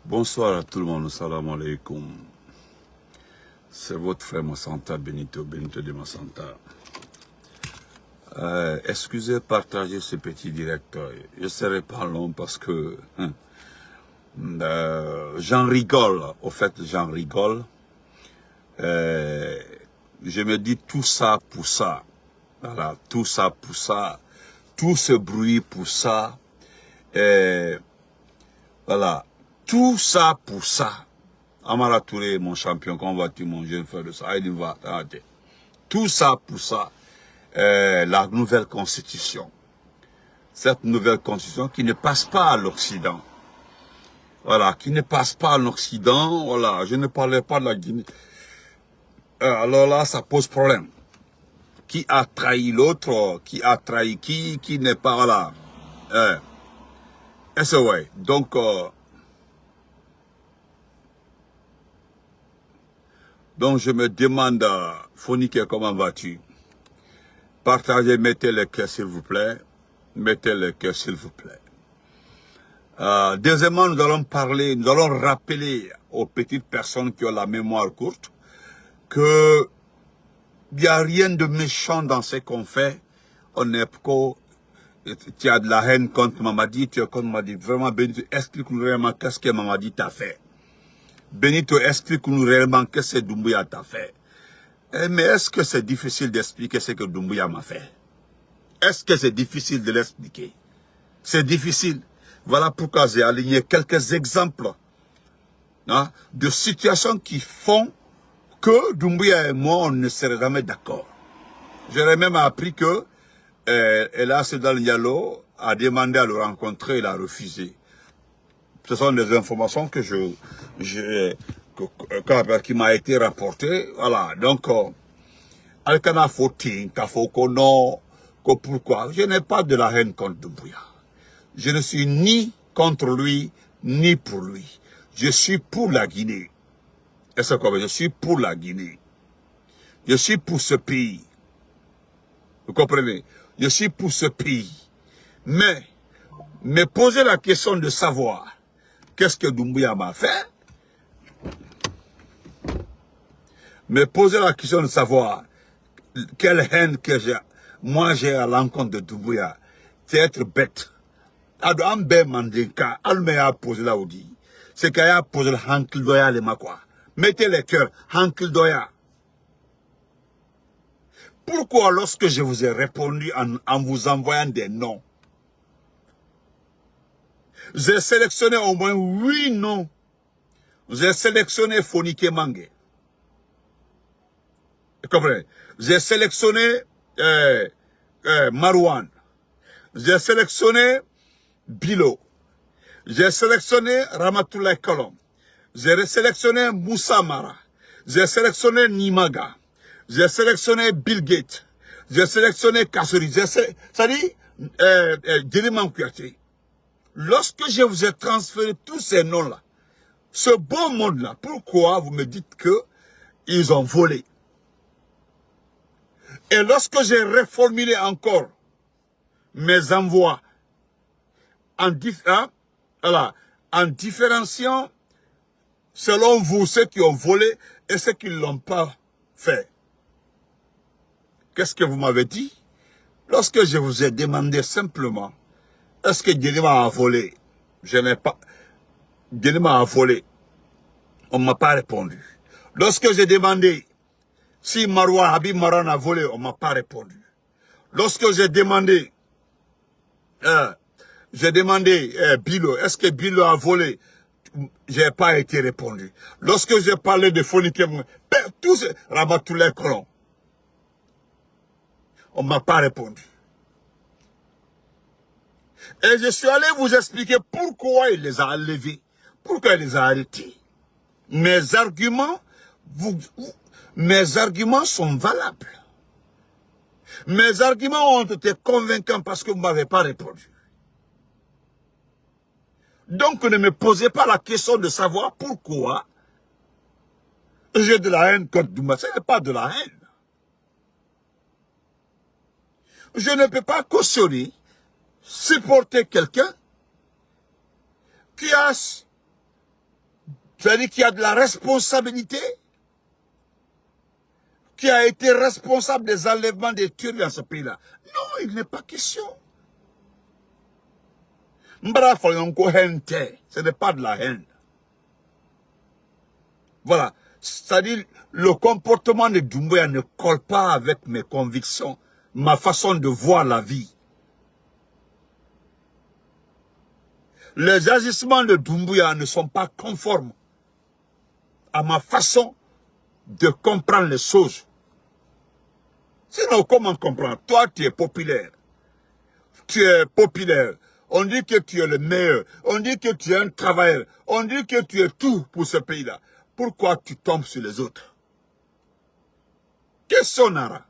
Bonsoir à tout le monde, salam alaikum. C'est votre frère Massanta Benito de Massanta. Excusez, partagez ce petit direct. Je ne serai pas long parce que j'en rigole. Au fait, j'en rigole. Je me dis tout ça pour ça. Voilà, tout ça pour ça. Tout ce bruit pour ça. Voilà, tout ça pour ça. Amara Touré, mon champion, comment vas-tu, mon jeune frère de ça? Tout ça pour ça. La nouvelle constitution. Cette nouvelle constitution qui ne passe pas à l'Occident. Voilà, qui ne passe pas à l'Occident. Voilà, je ne parlais pas de la Guinée. Alors là, ça pose problème. Qui a trahi l'autre? Qui a trahi qui n'est pas, voilà. Ouais. Donc je me demande, Phonique, comment vas-tu? Partagez, mettez le cœur s'il vous plaît. Mettez le cœur s'il vous plaît. Deuxièmement, nous allons rappeler aux petites personnes qui ont la mémoire courte que il n'y a rien de méchant dans ce qu'on fait. On est tu as de la haine contre Mamadi, tu es contre Mamadi. Vraiment, Benito, explique-nous réellement qu'est-ce que Mamadi t'a fait. Benito, explique-nous réellement qu'est-ce que Doumbouya t'a fait. Mais est-ce que c'est difficile d'expliquer ce que Doumbouya m'a fait? Est-ce que c'est difficile de l'expliquer? C'est difficile. Voilà pourquoi j'ai aligné quelques exemples de situations qui font que Doumbouya et moi, on ne serait jamais d'accord. J'aurais même appris que Ella Sedal Diallo a demandé à le rencontrer, il a refusé. Ce sont des informations que qui m'a été rapportées. Voilà, donc, Alkana Fotin, Kafokono, pourquoi? Je n'ai pas de la haine contre Doumbouya. Je ne suis ni contre lui, ni pour lui. Je suis pour la Guinée. Est-ce que je suis pour la Guinée? Je suis pour ce pays. Vous comprenez? Je suis pour ce pays. Mais, me poser la question de savoir qu'est-ce que Doumbouya m'a fait, me poser la question de savoir quelle haine que moi j'ai à l'encontre de Doumbouya, c'est être bête. Ambe Mandinka, Alme a posé là où dit. C'est qu'il a posé le Hankil Doya les Makwa. Mettez les cœurs, Hankil Doya. Pourquoi lorsque je vous ai répondu en vous envoyant des noms, j'ai sélectionné au moins 8 noms. J'ai sélectionné Phonique Mange. Vous comprenez? J'ai sélectionné Marouane. J'ai sélectionné Bilo. J'ai sélectionné Ramatoulaye Kolom. J'ai sélectionné Moussa Mara. J'ai sélectionné Nimaga. J'ai sélectionné Bill Gates. J'ai sélectionné Kassori. Ça dit, Djeliman Kouyaté. Lorsque je vous ai transféré tous ces noms-là, ce beau monde-là, pourquoi vous me dites que ils ont volé? Et lorsque j'ai reformulé encore mes envois en différenciant selon vous ceux qui ont volé et ceux qui ne l'ont pas fait. Qu'est-ce que vous m'avez dit? Lorsque je vous ai demandé simplement, est-ce que Djelima a volé? Je n'ai pas. Djelima a volé. On ne m'a pas répondu. Lorsque j'ai demandé si Habib Marwan a volé, on ne m'a pas répondu. Lorsque j'ai demandé, Bilo, est-ce que Bilo a volé? Je n'ai pas été répondu. Lorsque j'ai parlé de Phonique, tous Ramatoulaye Kolom, on ne m'a pas répondu. Et je suis allé vous expliquer pourquoi il les a enlevés, pourquoi il les a arrêtés. Mes arguments sont valables. Mes arguments ont été convaincants parce que vous ne m'avez pas répondu. Donc ne me posez pas la question de savoir pourquoi j'ai de la haine contre Doumbouya. Ce n'est pas de la haine. Je ne peux pas cautionner, supporter quelqu'un qui a C'est-à-dire qu'il y a de la responsabilité, qui a été responsable des enlèvements des Turcs dans ce pays-là. Non, il n'est pas question. Ce n'est pas de la haine. Voilà. C'est-à-dire, le comportement de Doumbouya ne colle pas avec mes convictions, ma façon de voir la vie. Les agissements de Doumbouya ne sont pas conformes à ma façon de comprendre les choses. Sinon, comment comprendre? Toi, tu es populaire. Tu es populaire. On dit que tu es le meilleur. On dit que tu es un travailleur. On dit que tu es tout pour ce pays-là. Pourquoi tu tombes sur les autres? Question Nara.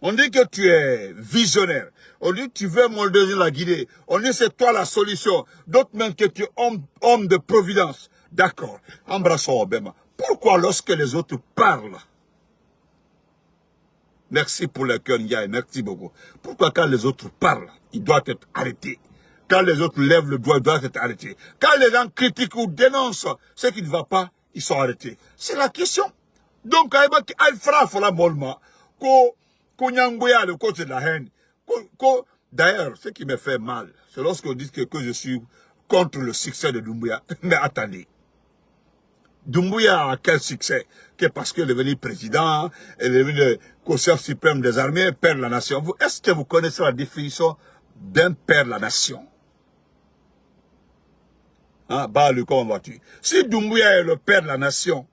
On dit que tu es visionnaire. On dit que tu veux moderniser la Guinée. On dit que c'est toi la solution. D'autres même que tu es homme de providence. D'accord. Embrassons Obama. Pourquoi lorsque les autres parlent? Merci pour le cœur, Ndiaye. Merci beaucoup. Pourquoi quand les autres parlent, ils doivent être arrêtés? Quand les autres lèvent le doigt, ils doivent être arrêtés. Quand les gens critiquent ou dénoncent ce qui ne va pas, ils sont arrêtés. C'est la question. Donc, le côté de la haine. D'ailleurs, ce qui me fait mal, c'est lorsqu'on dit que je suis contre le succès de Doumbouya. Mais attendez. Doumbouya a quel succès? Que parce qu'il est devenu président, il est devenu le chef suprême des armées, père de la nation. Est-ce que vous connaissez la définition d'un père de la nation? Hein, comment vas-tu? Si Doumbouya est le père de la nation,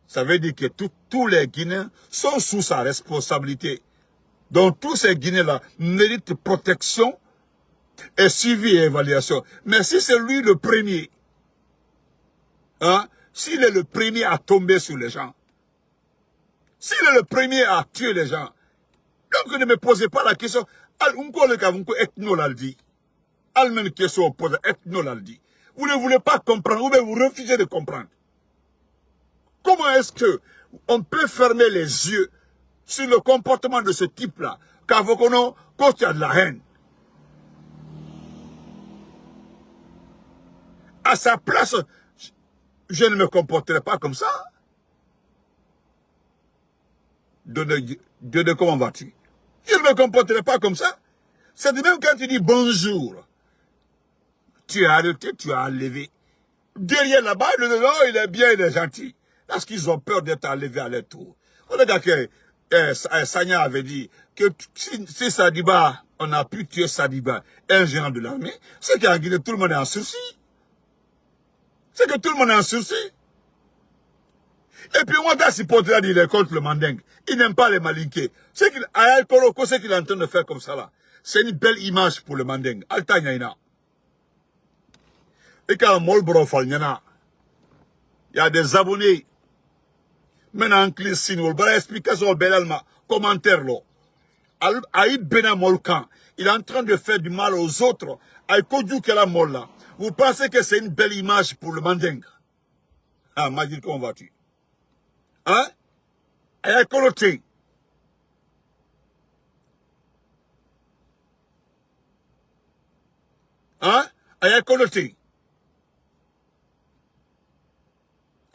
ça veut dire que tous les Guinéens sont sous sa responsabilité. Donc tous ces Guinéens-là méritent protection et suivi et évaluation. Mais si c'est lui le premier, hein, s'il est le premier à tomber sur les gens, s'il est le premier à tuer les gens, donc ne me posez pas la question. Vous ne voulez pas comprendre, ou bien vous refusez de comprendre. Comment est-ce que on peut fermer les yeux sur le comportement de ce type-là, quand il y a de la haine? À sa place, je ne me comporterai pas comme ça. Comment vas-tu? Je ne me comporterai pas comme ça. C'est de même quand tu dis bonjour. Tu as arrêté, tu as enlevé. Derrière là-bas, il est bien, il est gentil. Parce qu'ils ont peur d'être enlevés à leur tour. On regarde que Sagna avait dit que si Sadiba, on a pu tuer Sadiba, un géant de l'armée, c'est qu'en Guinée, tout le monde est en souci. C'est que tout le monde est en souci. Et puis, moi, si Potra dit qu'il est contre le Manding, il n'aime pas les Malinqués. C'est qu'il est en train de faire comme ça là. C'est une belle image pour le Manding. Alta Nyaina. Et quand Molbro Falnyana, il y a des abonnés. Maintenant, il y a explication au commentaire là. Aïe Bena Molkan, il est en train de faire du mal aux autres. Aïe Kodjou Kela Molla. Vous pensez que c'est une belle image pour le Manding? Ah, Magil, comment vas-tu? Hein? Aïe Koloté. Hein? Aïe Koloté.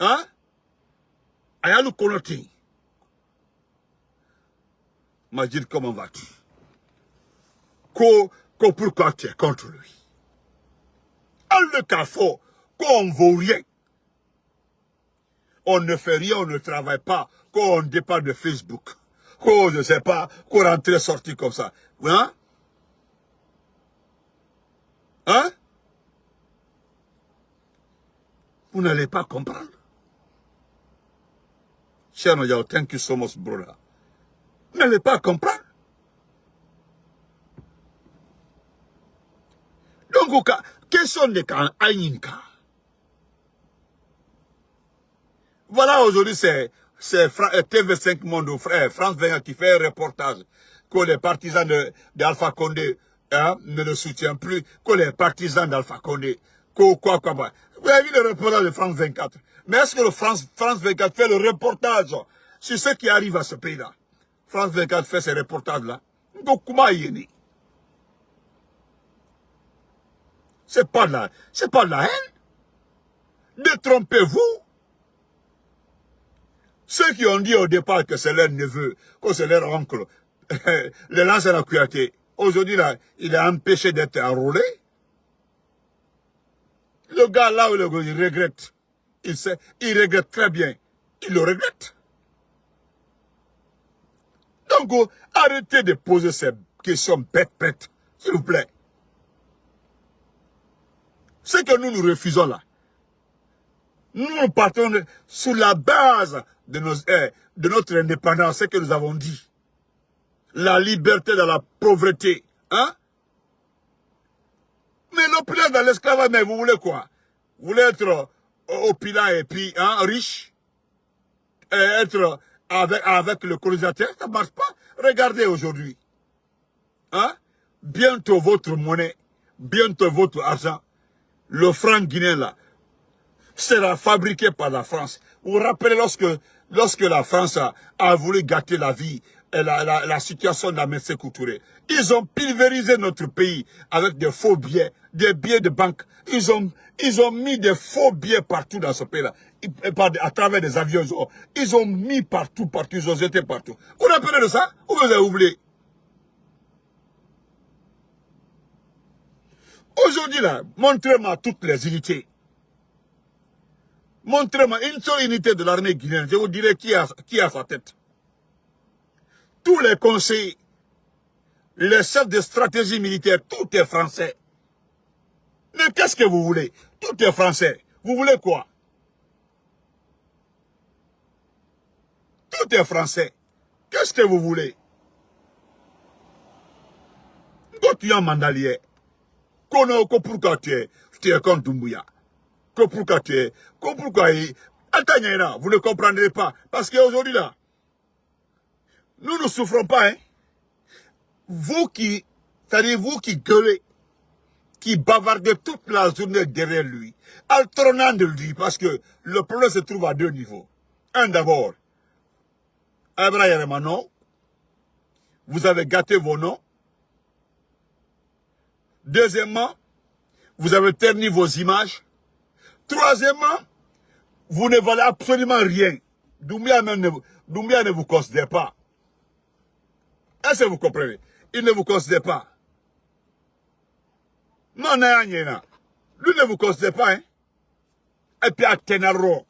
Hein? Aïe Koloté. Magil, comment vas-tu? Pourquoi tu es contre lui? Le CAFO, qu'on ne vaut rien. On ne fait rien, on ne travaille pas, qu'on dépend de Facebook, qu'on ne sait pas, qu'on rentre sorti comme ça. Hein? Hein? Vous n'allez pas comprendre. Cher Noyao, thank you so much, brother. Vous n'allez pas comprendre. Donc, question de quand Aïninka. Voilà, aujourd'hui, c'est TV5 Monde, frère, France 24 qui fait un reportage que les partisans d'Alpha Condé ne le soutiennent plus, que les partisans d'Alpha Condé, quoi. Vous avez vu le reportage de France 24. Mais est-ce que France 24 fait le reportage sur ce qui arrive à ce pays-là? France 24 fait ces reportages-là. Donc, comment y est? C'est pas de la haine. Détrompez-vous. Ceux qui ont dit au départ que c'est leur neveu, que c'est leur oncle, le Lansana Kouyaté, aujourd'hui là, il est empêché d'être enrôlé. Le gars là où il regrette, il regrette très bien, il le regrette. Donc, arrêtez de poser ces questions bêtes, s'il vous plaît. Ce que nous refusons là, nous partons sur la base de notre indépendance, ce que nous avons dit. La liberté dans la pauvreté. Hein? Mais l'opulence dans l'esclavage, mais vous voulez quoi? Vous voulez être opulent et puis riche? Et être avec le colonisateur? Ça ne marche pas. Regardez aujourd'hui. Hein? Bientôt votre monnaie, bientôt votre argent, le franc guinéen là, sera fabriqué par la France. Vous vous rappelez lorsque la France a voulu gâter la vie et la situation de la médecine Couturé. Ils ont pulvérisé notre pays avec des faux billets, des billets de banque. Ils ont mis des faux billets partout dans ce pays-là. À travers des avions. Ils ont mis partout, ils ont jeté partout. Vous vous rappelez de ça? Ou vous avez oublié? Aujourd'hui là, montrez-moi toutes les unités. Montrez-moi une seule unité de l'armée guinéenne. Je vous dirai qui a sa tête. Tous les conseillers, les chefs de stratégie militaire, tout est français. Mais qu'est-ce que vous voulez? Tout est français. Vous voulez quoi? Tout est français. Qu'est-ce que vous voulez? Quand tu es en mandalier, pourquoi tu es contre Doumbouya? Pourquoi tu es... Pourquoi... Attends, vous ne comprendrez pas. Parce qu'aujourd'hui, là, nous ne souffrons pas, hein. C'est-à-dire vous qui gueulez, qui bavardez toute la journée derrière lui, alternant de lui, parce que le problème se trouve à deux niveaux. Un d'abord, Abraham Manon, vous avez gâté vos noms. Deuxièmement, vous avez terni vos images. Troisièmement, vous ne valez absolument rien. Doumbia ne vous considère pas. Est-ce que vous comprenez? Il ne vous considère pas. Non, non, non. Lui ne vous considère pas, hein. Et puis à Tenaro.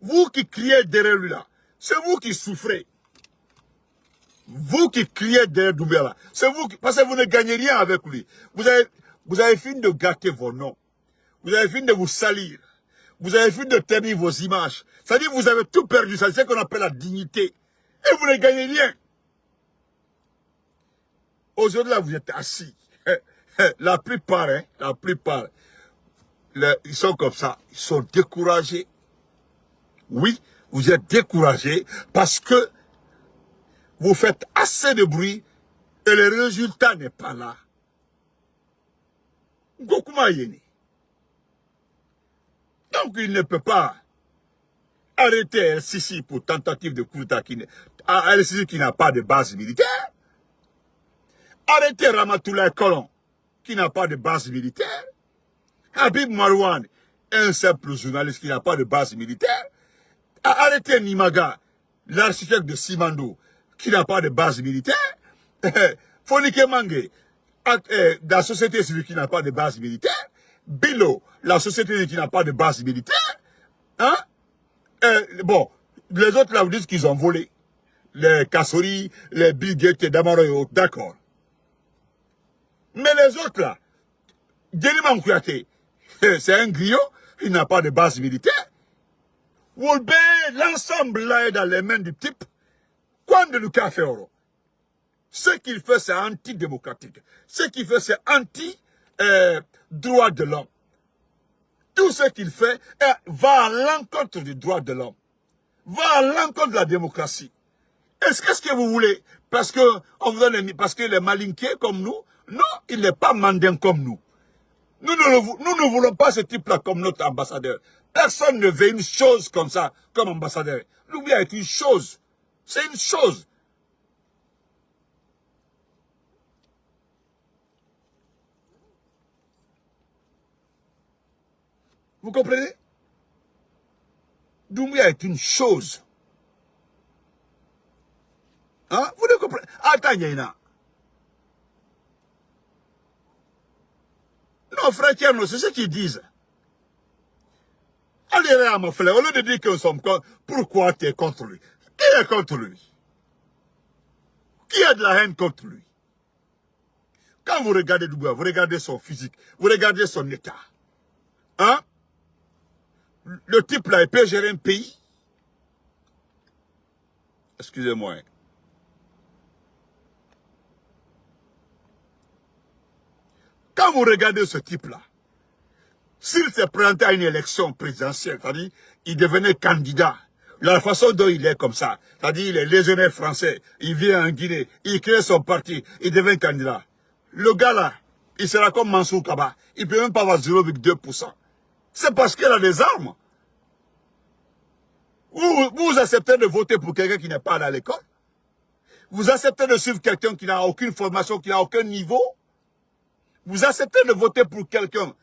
Vous qui criez derrière lui là, c'est vous qui souffrez. Vous qui criez derrière Doumbia là, c'est vous qui... Parce que vous ne gagnez rien avec lui. Vous avez fini de gâter vos noms. Vous avez fini de vous salir. Vous avez fini de ternir vos images. C'est-à-dire que vous avez tout perdu. C'est ce qu'on appelle la dignité. Et vous ne gagnez rien. Aujourd'hui, là, vous êtes assis. La plupart, ils sont comme ça. Ils sont découragés. Oui, vous êtes découragés parce que vous faites assez de bruit et le résultat n'est pas là. Gokuma Yeni. Donc, il ne peut pas arrêter LCC pour tentative de coup d'État qui n'a pas de base militaire. Arrêtez Ramatoulaye Colon, qui n'a pas de base militaire. Habib Marouane, un simple journaliste qui n'a pas de base militaire. Arrêtez Nimaga, l'architecte de Simandou, qui n'a pas de base militaire. Fonike Mange, la société civile qui n'a pas de base militaire. Bilo, la société qui n'a pas de base militaire. Hein? Bon, les autres là vous disent qu'ils ont volé. Les Kassori, les Bill Gates, Damaro, d'accord. Mais les autres là, Deliman Kouyaté, c'est un griot, il n'a pas de base militaire. Wolbe, l'ensemble là est dans les mains du type. Quand de Lucas Ferro, ce qu'il fait c'est antidémocratique. Ce qu'il fait c'est anti-droit de l'homme. Tout ce qu'il fait va à l'encontre du droit de l'homme. Va à l'encontre de la démocratie. Qu'est-ce que vous voulez? Parce que parce qu'il est malinqué comme nous? Non, il n'est pas mandin comme nous. Nous ne voulons pas ce type-là comme notre ambassadeur. Personne ne veut une chose comme ça, comme ambassadeur. L'oubli est une chose. C'est une chose. Vous comprenez? Doumbouya est une chose. Hein? Vous ne comprenez? Attends, Yéna. Non, frère Tierno, c'est ce qu'ils disent. Allez là, mon frère, au lieu de dire que nous sommes contre, pourquoi tu es contre lui? Qui est contre lui? Qui a de la haine contre lui? Quand vous regardez Doumbouya, vous regardez son physique, vous regardez son état. Hein? Le type là, il peut gérer un pays? Excusez-moi. Quand vous regardez ce type là, s'il s'est présenté à une élection présidentielle, c'est-à-dire, il devenait candidat. La façon dont il est comme ça, c'est-à-dire, il est légionnaire français, il vient en Guinée, il crée son parti, il devient candidat. Le gars là, il sera comme Mansour Kaba, il ne peut même pas avoir 0,2%. C'est parce qu'il a des armes. Vous acceptez de voter pour quelqu'un qui n'est pas allé à l'école? Vous acceptez de suivre quelqu'un qui n'a aucune formation, qui n'a aucun niveau? Vous acceptez de voter pour quelqu'un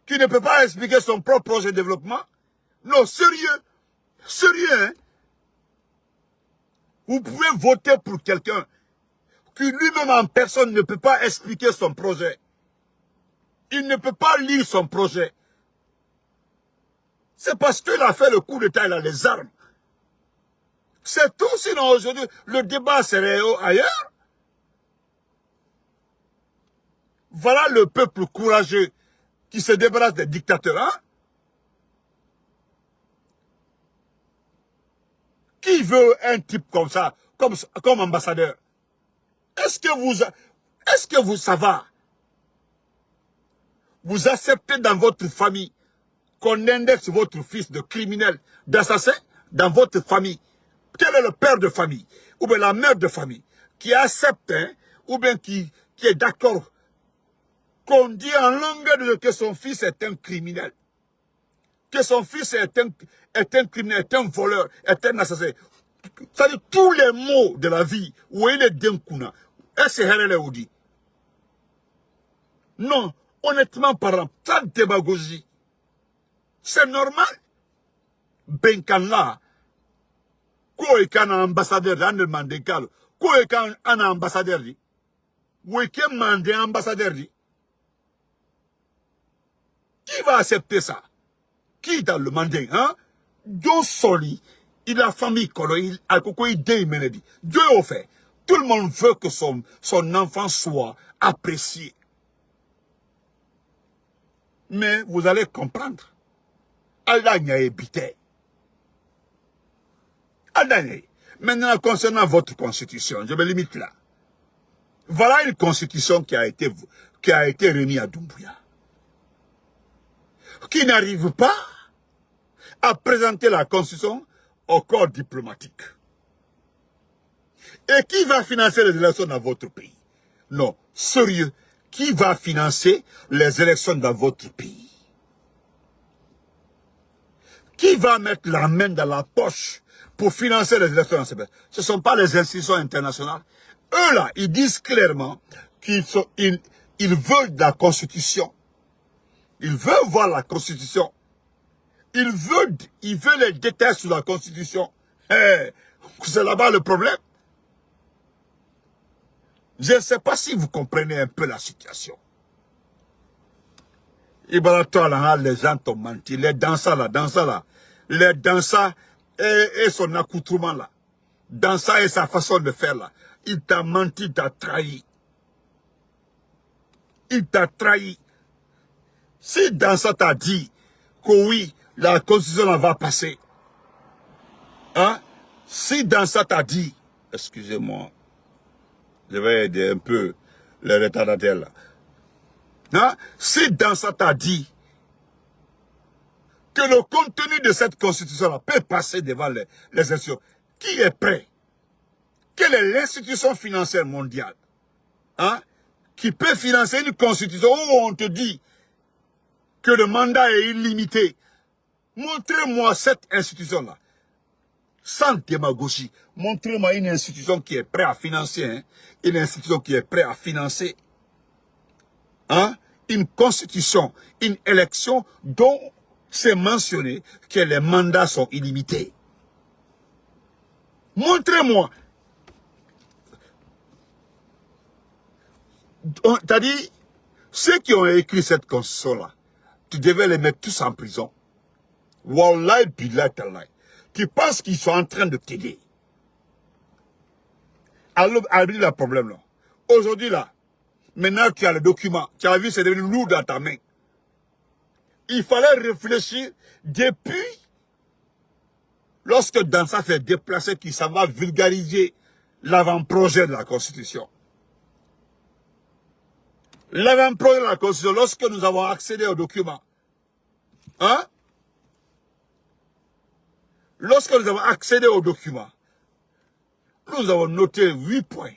qui ne peut pas expliquer son propre projet de développement? Non, sérieux. Sérieux, hein? Vous pouvez voter pour quelqu'un qui lui-même en personne ne peut pas expliquer son projet. Il ne peut pas lire son projet. C'est parce qu'il a fait le coup d'État, il a les armes. C'est tout, sinon aujourd'hui, le débat serait ailleurs. Voilà le peuple courageux qui se débarrasse des dictateurs. Hein? Qui veut un type comme ça, comme ambassadeur? Est-ce que vous, ça va? Vous acceptez dans votre famille qu'on indexe votre fils de criminel, d'assassin, dans votre famille? Quel est le père de famille, ou bien la mère de famille, qui accepte, hein, ou bien qui est d'accord qu'on dit en longueur de que son fils est un criminel? Que son fils est un criminel, est un voleur, est un assassin. C'est-à-dire tous les mots de la vie, où il est d'un kuna, est-ce que dit? Non, honnêtement parlant, ça démagogie. C'est normal. Benkan là, quoi est un ambassadeur dans le mandécal, quoi est un ambassadeur dit? Où est qu'un mandé ambassadeur dit? Qui va accepter ça? Qui dans le mandé, hein? Dieu soli, il a famille colo, il a quoi il dit, Dieu au fait. Tout le monde veut que son enfant soit apprécié. Mais vous allez comprendre. Allah n'y a évité. Allah n'y a. Maintenant, concernant votre constitution, je me limite là. Voilà une constitution qui a été remise à Doumbouya. Qui n'arrive pas à présenter la constitution au corps diplomatique. Et qui va financer les élections dans votre pays? Non, sérieux, qui va financer les élections dans votre pays? Qui va mettre la main dans la poche pour financer les élections dans ce pays? Ce ne sont pas les institutions internationales. Eux là, ils disent clairement qu'ils veulent la constitution. Ils veulent voir la constitution. Ils veulent les détails sur la constitution. C'est là-bas le problème. Je ne sais pas si vous comprenez un peu la situation. Les gens t'ont menti. Les danseurs là. Les danseurs et son accoutrement là. Danseur et sa façon de faire là. Il t'a menti, il t'a trahi. Il t'a trahi. Si danseur t'a dit que oui, la constitution là va passer. Hein? Si danseur t'a dit, excusez-moi, je vais aider un peu les retardataires là. Hein? Si dans ça t'a dit que le contenu de cette constitution-là peut passer devant les institutions, qui est prêt? Quelle est l'institution financière mondiale, hein, qui peut financer une constitution où on te dit que le mandat est illimité? Montrez-moi cette institution-là. Sans démagogie, montrez-moi une institution qui est prête à financer, hein, une institution qui est prête à financer, hein, une constitution, une élection dont c'est mentionné que les mandats sont illimités. Montrez-moi. T'as dit, ceux qui ont écrit cette constitution-là, tu devais les mettre tous en prison. Wallahi billahi tallahi. Tu penses qu'ils sont en train de t'aider. Alors, le problème là. Aujourd'hui là, maintenant tu as le document, tu as vu, c'est devenu lourd dans ta main. Il fallait réfléchir depuis lorsque Dansa s'est déplacé, qu'il s'en va vulgariser l'avant-projet de la Constitution. L'avant-projet de la Constitution, lorsque nous avons accédé au document, hein? Lorsque nous avons accédé au document, nous avons noté 8 points.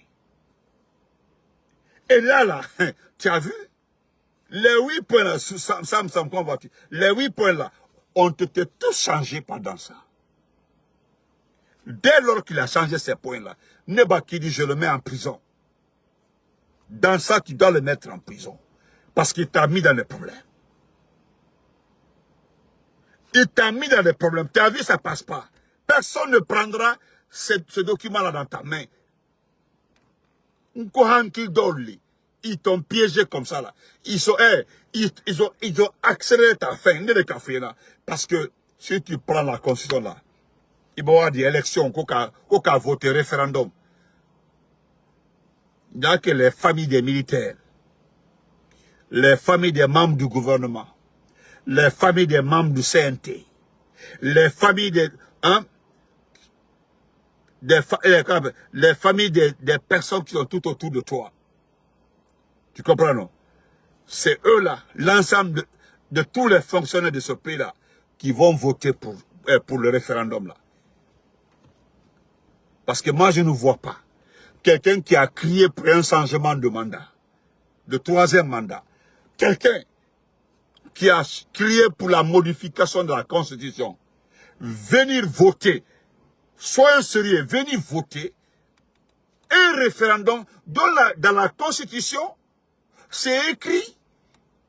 Et là, tu as vu? Les 8 points là, ça me semble convaincu. Les 8 points là ont été tous changés pendant ça. Dès lors qu'il a changé ces points là, Neba qui dit je le mets en prison. Dans ça, tu dois le mettre en prison. Parce qu'il t'a mis dans les problèmes. Il t'a mis dans les problèmes. Tu as vu, ça passe pas. Personne ne prendra ce document-là dans ta main. Ils t'ont piégé comme ça là. Ils ont accéléré ta fin. Parce que si tu prends la constitution là, il va y avoir des élections qu'on a voté référendum. Il n'y a que les familles des militaires, les familles des membres du gouvernement, les familles des membres du CNT, les familles des... Hein, les familles des personnes qui sont tout autour de toi. Tu comprends, non? C'est eux-là, l'ensemble de tous les fonctionnaires de ce pays-là, qui vont voter pour le référendum-là. Parce que moi, je ne vois pas quelqu'un qui a crié pour un changement de mandat, de 3e mandat. Quelqu'un qui a crié pour la modification de la Constitution. Venir voter. Soyons sérieux, venir voter un référendum dans la Constitution, c'est écrit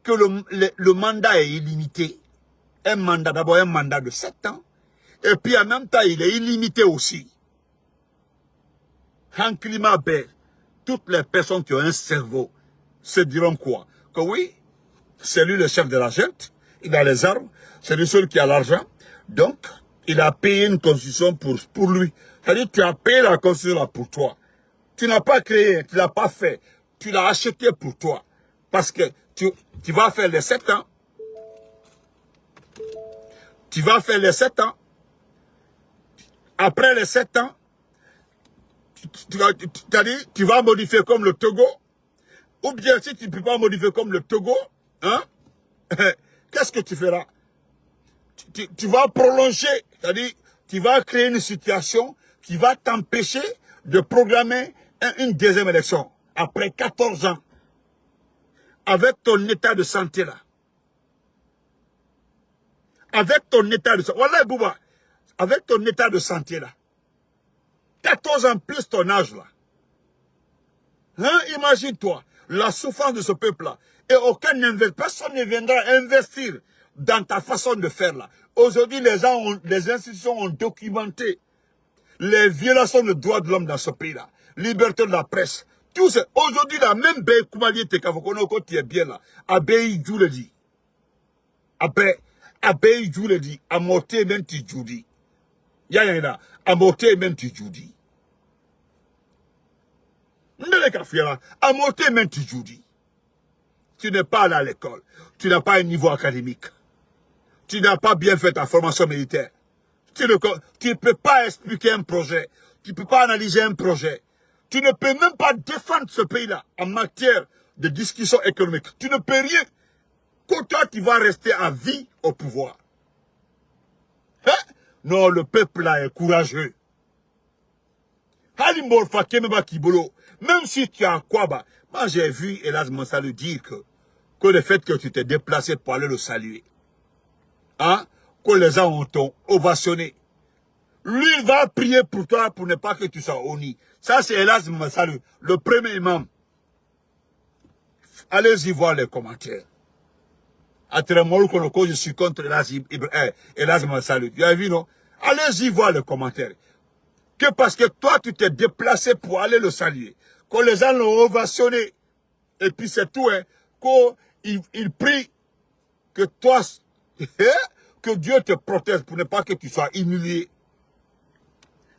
que le mandat est illimité. Un mandat, d'abord un mandat de 7 ans, et puis en même temps, il est illimité aussi. En climat bête, toutes les personnes qui ont un cerveau se diront quoi? Que oui, c'est lui le chef de la junte, il a les armes, c'est lui seul qui a l'argent, donc il a payé une constitution pour lui. C'est-à-dire tu as payé la constitution là pour toi. Tu n'as pas créé, tu ne l'as pas fait, tu l'as acheté pour toi. Parce que tu vas faire les 7 ans. Tu vas faire les 7 ans. Après les 7 ans, tu vas modifier comme le Togo. Ou bien si tu ne peux pas modifier comme le Togo, hein, qu'est-ce que tu feras? Tu vas prolonger, c'est-à-dire tu vas créer une situation qui va t'empêcher de programmer une deuxième élection après 14 ans. Avec ton état de santé là. Avec ton état de santé. Voilà, Bouba. Avec ton état de santé là. 14 ans plus ton âge là. Hein, imagine-toi la souffrance de ce peuple là. Et personne ne viendra investir dans ta façon de faire là. Aujourd'hui, les institutions ont documenté les violations des droits de l'homme dans ce pays là. Liberté de la presse. Tout ça. Aujourd'hui, là, même Koumalie Tekafokonoko, tu es bien là. Abey Djou le dit. Abey Djou le dit. Amoté même tu Djoudi. Y'a amoté même tu Djoudi. Amoté même tu Djoudi. Tu n'es pas allé à l'école. Tu n'as pas un niveau académique. Tu n'as pas bien fait ta formation militaire. Tu ne peux pas expliquer un projet. Tu ne peux pas analyser un projet. Tu ne peux même pas défendre ce pays-là en matière de discussion économique. Tu ne peux rien. Que toi, tu vas rester à vie au pouvoir. Hein? Non, le peuple là est courageux. Même si tu as quoi, moi j'ai vu Elas Monsalo dire que le fait que tu t'es déplacé pour aller le saluer, hein, que les gens t'ont ovationné. Lui, il va prier pour toi pour ne pas que tu sois honni. Ça, c'est Elas Monsalo, le premier imam. Allez-y voir les commentaires. À Tremolo Konoko, je suis contre Elas Salut. Tu as vu, non? Allez-y voir le commentaire. Que parce que toi, tu t'es déplacé pour aller le saluer. Que les gens l'ont ovationné. Et puis c'est tout, hein. Qu'il prie que toi, que Dieu te protège pour ne pas que tu sois humilié.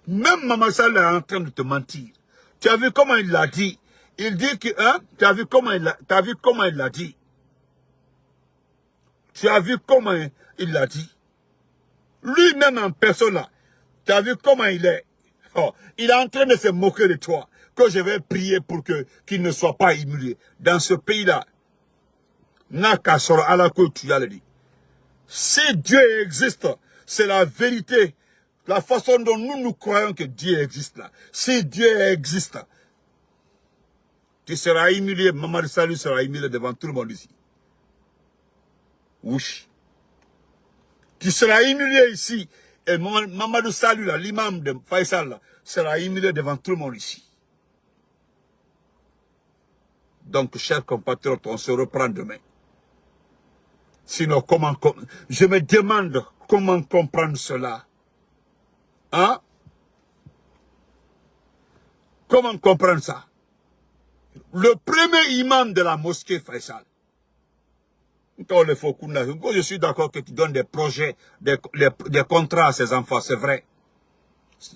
Même Maman Sall est en train de te mentir. Tu as vu comment il l'a dit? Il dit que, hein, tu as vu comment il l'a dit? Tu as vu comment il l'a dit? Lui-même en personne là, tu as vu comment il est? Oh, il est en train de se moquer de toi. Que je vais prier pour qu'il ne soit pas humilié. Dans ce pays-là, tu as dit. Si Dieu existe, c'est la vérité. La façon dont nous croyons que Dieu existe là. Si Dieu existe, tu seras humilié. Maman Salut sera humilié devant tout le monde ici. Oui. Tu seras humilié ici. Et Mamadou Salut, l'imam de Faisal, là, sera humilié devant tout le monde ici. Donc, chers compatriotes, on se reprend demain. Sinon, je me demande comment comprendre cela. Hein? Comment comprendre ça? Le premier imam de la mosquée Faisal. Je suis d'accord que tu donnes des projets, des contrats à ces enfants, c'est vrai.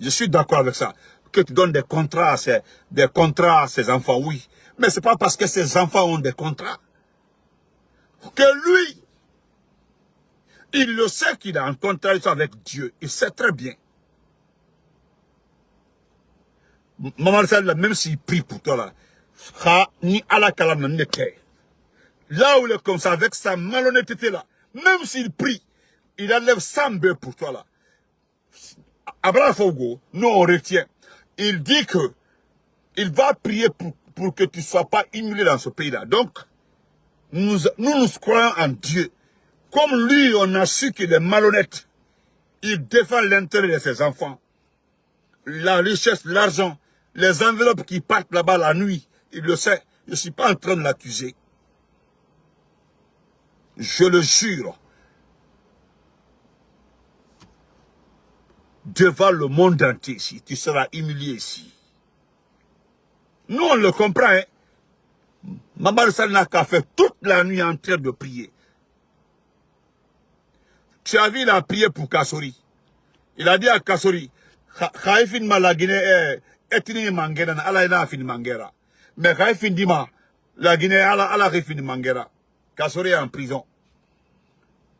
Je suis d'accord avec ça. Que tu donnes des contrats à ces enfants, oui. Mais c'est pas parce que ces enfants ont des contrats que lui, il le sait qu'il a un contrat avec Dieu. Il sait très bien. Maman Sall, même s'il prie pour toi là, ni Allah Kalam n'était. Là où il est comme ça, avec sa malhonnêteté là, même s'il prie, il enlève 100 bœufs pour toi là. Abraham Fogo, nous on retient. Il dit que il va prier pour que tu ne sois pas humilié dans ce pays-là. Donc, nous croyons en Dieu. Comme lui, on a su qu'il est malhonnête. Il défend l'intérêt de ses enfants. La richesse, l'argent, les enveloppes qui partent là-bas la nuit, il le sait. Je ne suis pas en train de l'accuser. Je le jure. Devant le monde entier ici, tu seras humilié ici. Nous, on le comprend. Hein? Maman Sall n'a qu'à faire toute la nuit en train de prier. Tu as vu, il a prié pour Kassori. Il a dit à Kassori, Khaifin Malagine etini mangera, ala ina fin mangera. Mais Khaifin Dima, la Guinée, ala fin mangera. Kassori est en prison.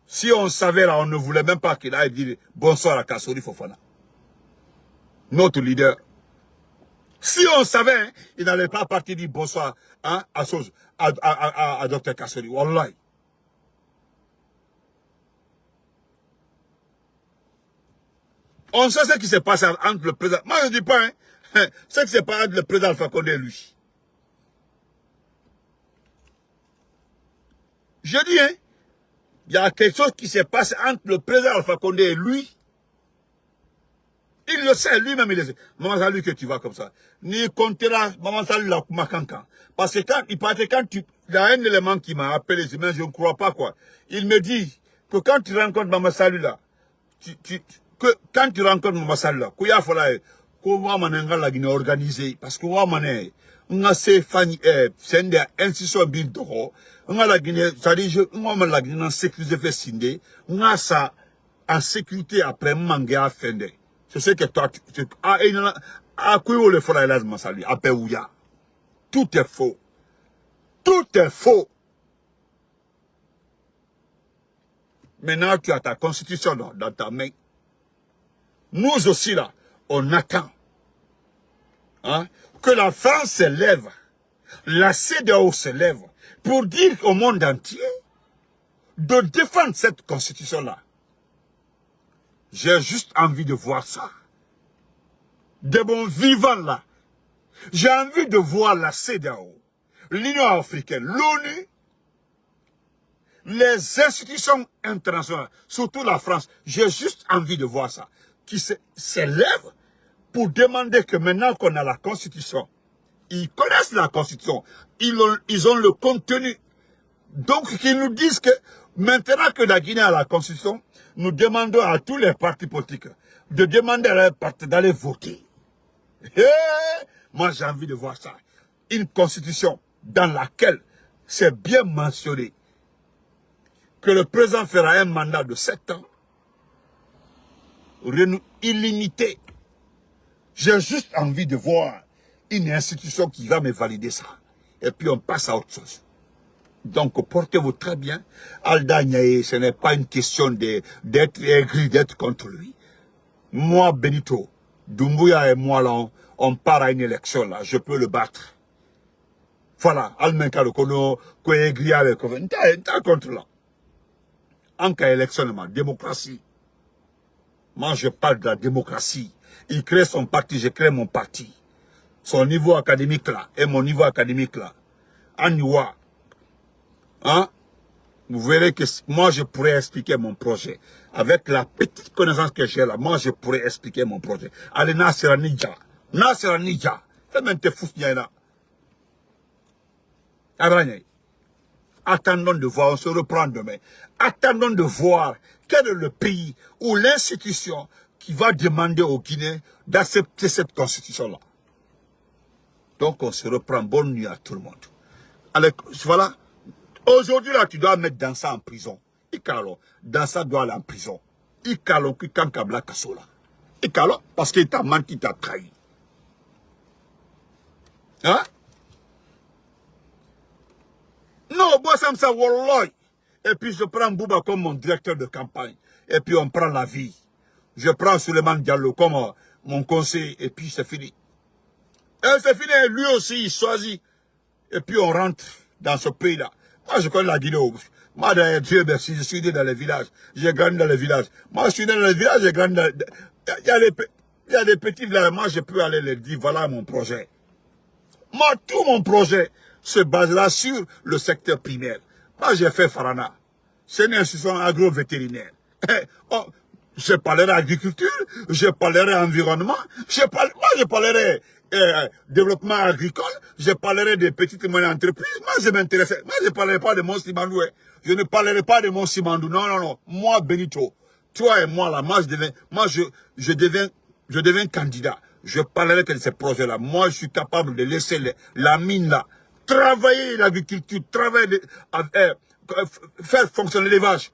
Si on savait là, on ne voulait même pas qu'il aille dire bonsoir à Kassori Fofana. Notre leader. Si on savait, hein, il n'allait pas partir dire bonsoir hein, à Dr Kassori. Wallahi. On sait ce qui se passe entre le président. Moi, je ne dis pas, hein, ce qui se passe entre le président Alpha Condé et lui. Je dis, hein, il y a quelque chose qui se passe entre le président Alpha Condé et lui. Il le sait, lui-même il le sait. Maman Salut que tu vas comme ça. Ni comptera, Maman Salut la Kumakankan. Parce que quand il partait, il y a un élément qui m'a appelé, mais je ne crois pas quoi. Il me dit que quand tu rencontres Maman Salut là, quand tu rencontres Maman Salut là, qu'il faut là, qu'on la Guinée organisée, parce que on a ces familles, c'est une institution bien d'or, on a la Guinée, c'est-à-dire, on a la Guinée en sécurité fait signer, on a ça en sécurité après manga fende. C'est ce que toi, tout est faux. Tout est faux. Maintenant, tu as ta constitution dans ta main. Nous aussi, là, on attend hein, que la France se lève, la CEDEAO se lève, pour dire au monde entier de défendre cette constitution-là. J'ai juste envie de voir ça. De mon vivant là. J'ai envie de voir la CEDEAO, l'Union africaine, l'ONU, les institutions internationales, surtout la France. J'ai juste envie de voir ça. Qui s'élèvent pour demander que maintenant qu'on a la Constitution, ils connaissent la Constitution, ils ont le contenu. Donc qu'ils nous disent que Maintenant que la Guinée a la constitution, nous demandons à tous les partis politiques de demander à leurs partis d'aller voter. Moi, j'ai envie de voir ça. Une constitution dans laquelle c'est bien mentionné que le président fera un mandat de 7 ans, illimité. J'ai juste envie de voir une institution qui va me valider ça. Et puis on passe à autre chose. Donc portez-vous très bien. Alda Niaye, ce n'est pas une question d'être aigri, d'être contre lui. Moi, Benito, Doumbouya et moi, là, on part à une élection, là. Je peux le battre. Voilà. Almenka le kono, ko aigri avec t'as contre là. En cas élection, démocratie. Moi, je parle de la démocratie. Il crée son parti, je crée mon parti. Son niveau académique là, et mon niveau académique là. Aniwa. Hein? Vous verrez que moi, je pourrais expliquer mon projet. Avec la petite connaissance que j'ai là, moi, je pourrais expliquer mon projet. Allez, Nasser Nidja. Nasser Nidja. Fais-moi te fous, là. Attendons de voir, on se reprend demain. Attendons de voir quel est le pays ou l'institution qui va demander aux Guinéens d'accepter cette constitution-là. Donc on se reprend. Bonne nuit à tout le monde. Allez, voilà. Aujourd'hui, là, tu dois mettre Dansa en prison. Ikalo, Dansa doit aller en prison. Ikalo, Kikankabla Kasola. Ikalo, parce qu'il t'a menti, il t'a trahi. Hein? Non, moi, ça me ça, wallah. Et puis, je prends Bouba comme mon directeur de campagne. Et puis, on prend la vie. Je prends Souleymane Diallo comme mon conseiller. Et puis, c'est fini. Et c'est fini. Lui aussi, il choisit. Et puis, on rentre dans ce pays-là. Moi, je connais la Guinée. Moi, Dieu merci, je suis né dans les villages. J'ai grandi dans les villages. Moi, je suis né dans les villages, j'ai grandi dans... Il y a des petits villages. Moi, je peux aller leur dire, voilà mon projet. Moi, tout mon projet se basera sur le secteur primaire. Moi, j'ai fait Farana. C'est une institution agro-vétérinaire. Oh, je parlerai agriculture, je parlerai environnement, moi, je parlerai développement agricole, je parlerai des petites et moyennes entreprises. Moi, je m'intéressais. Moi, je ne parlerai pas de mon Simandou. Je ne parlerai pas de mon Simandou. Non, non, non. Moi, Benito, toi et moi, là, je deviens candidat. Je parlerai de ces projets-là. Moi, je suis capable de laisser la mine là, travailler l'agriculture, faire fonctionner l'élevage,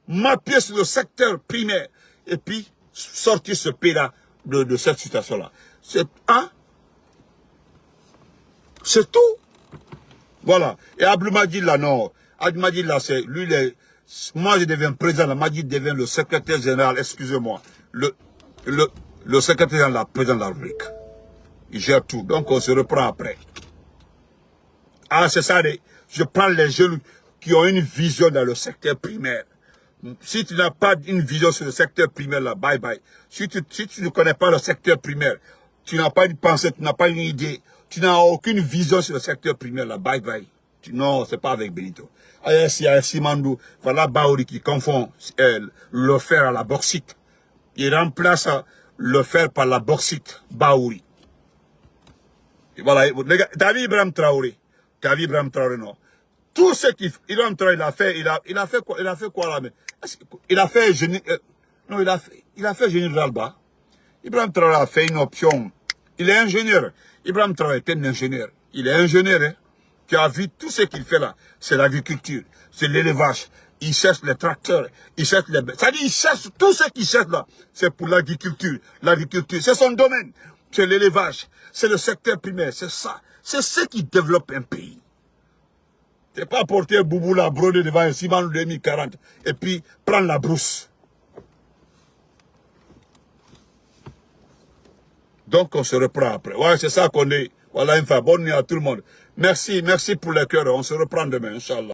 m'appuyer sur le secteur primaire, et puis sortir ce pays-là de cette situation-là. C'est c'est tout. Voilà. Et Abdou Madjid là, non. Abdou Madjid là, c'est lui, moi je deviens président, là, Madjid devient le secrétaire général, excusez-moi, le secrétaire général, la président de la République. Il gère tout. Donc on se reprend après. Ah, c'est ça, je prends les jeunes qui ont une vision dans le secteur primaire. Si tu n'as pas une vision sur le secteur primaire, là, bye bye. Si tu ne connais pas le secteur primaire, tu n'as pas une pensée, tu n'as pas une idée, tu n'as aucune vision sur le secteur primaire, là, bye bye. Non, c'est pas avec Benito. Il y a Simandou, voilà Baouri qui confond le fer à la bauxite. Il remplace le fer par la bauxite, Baouri. Voilà, t'as vu Ibrahim Traoré? T'as vu Ibrahim Traoré, non? Tout ce qu'Ibrahim Traoré il a fait quoi là? Il a fait génie Ralba. Ibrahim Traoré a fait une option. Il est ingénieur. Ibrahim Traoré est un ingénieur. Il est ingénieur. Hein? Tu as vu tout ce qu'il fait là. C'est l'agriculture, c'est l'élevage. Il cherche les tracteurs, il cherche les... C'est-à-dire, il cherche tout ce qu'il cherche là. C'est pour l'agriculture. L'agriculture, c'est son domaine. C'est l'élevage. C'est le secteur primaire. C'est ça. C'est ce qui développe un pays. C'est pas porter un boubou là, broder devant un ciment 2040 et puis prendre la brousse. Donc on se reprend après. Ouais, c'est ça qu'on est. Voilà, une fois. Bonne nuit à tout le monde. Merci pour le cœur. On se reprend demain, Inch'Allah.